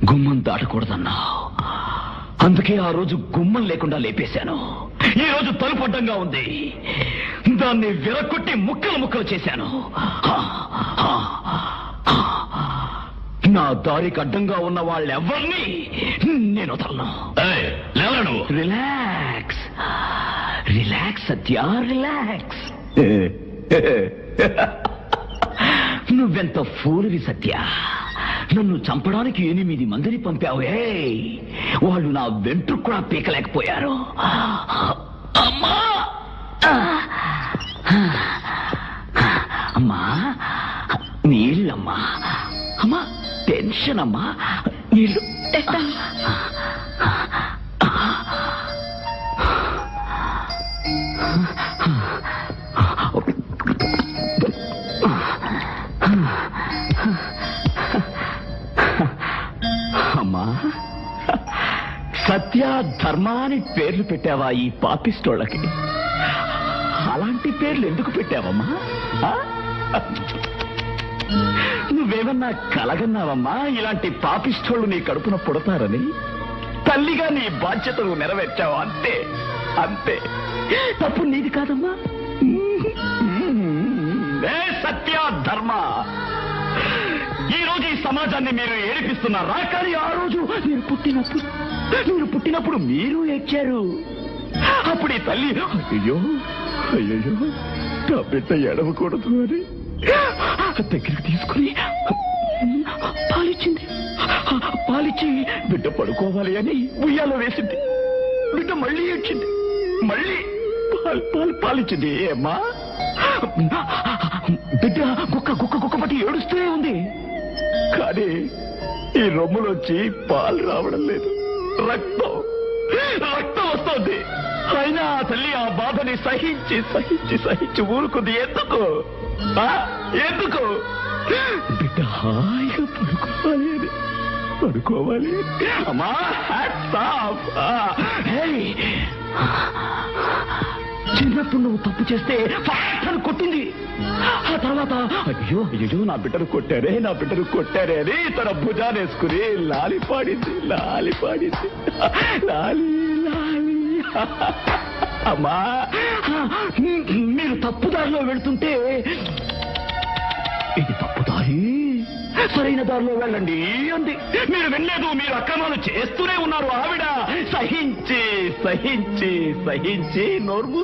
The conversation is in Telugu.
గుమ్మం దాటకూడదన్నావు, అందుకే ఆ రోజు గుమ్మం లేకుండా లేపేశాను. ఈ రోజు తలుపు అడ్డంగా ఉంది, దాన్ని విరగొట్టి ముక్కలు ముక్కలు చేశాను. నా దారికి అడ్డంగా ఉన్న వాళ్ళెవ్వరినీ నేను వదలను. రిలాక్స్ రిలాక్స్ సత్య, రిలాక్స్. నువ్వెంత ఫూలువి సత్య. నన్ను చంపడానికి 8 మందిని పంపావే, వాళ్ళు నా వెంట్రుకు కూడా పీకలేకపోయారు. అమ్మా అమ్మా, నీళ్ళమ్మా. అమ్మా టెన్షన్ అమ్మా, నీళ్ళు. అమ్మా, సత్య ధర్మాని పేర్లు పెట్టావా ఈ పాపిస్టోళ్ళకి? అలాంటి పేర్లు ఎందుకు పెట్టావమ్మా? నువ్వేమన్నా కలగన్నావమ్మా ఇలాంటి పాపిస్టోళ్ళు నీ కడుపున పుడతారని? తల్లిగా నీ బాధ్యతలు నెరవేర్చావు, అంతే అంతే. తప్పు నీది కాదమ్మా. సత్య ధర్మ, ఈ రోజు ఈ సమాజాన్ని మీరు ఏడిపిస్తున్నారా? కానీ ఆ రోజు మీరు పుట్టినప్పుడు మీరు ఏడ్చారు. అప్పుడు ఈ తల్లి అయ్యో అయ్యో నా బిడ్డ ఏడవకూడదు అని దగ్గరికి తీసుకుని పాలిచ్చి బిడ్డ పడుకోవాలి అని ఉయ్యాలో వేసింది. బిడ్డ మళ్ళీ ఏడ్చింది, మళ్ళీ పాలిచ్చింది. ఏమ్మా, బిడ్డ గుక్క పట్టి ఏడుస్తూనే ఉంది, కానీ ఈ రొమ్ములోంచి పాలు రావడం లేదు, రక్తం వస్తుంది. అయినా ఆ తల్లి ఆ బాధని సహించి ఊరుకుంది. ఎందుకు బిడ్డ హాయిగా పడుకోవాలి. అమ్మా చిన్నప్పుడు నువ్వు తప్పు చేస్తే అని కొట్టింది. ఆ తర్వాత అయ్యో నా బిడ్డను కొట్టారే అని తన భుజానేసుకుని లాలి పాడింది. అమ్మా, మీరు తప్పుదారిలో వెళ్తుంటే ఇది తప్పుదారి, సరైన దారిలో వెళ్ళండి అంది. మీరు వెళ్ళలేదు, మీరు అక్రమాలు చేస్తూనే ఉన్నారు. ఆవిడ సహించి నోరు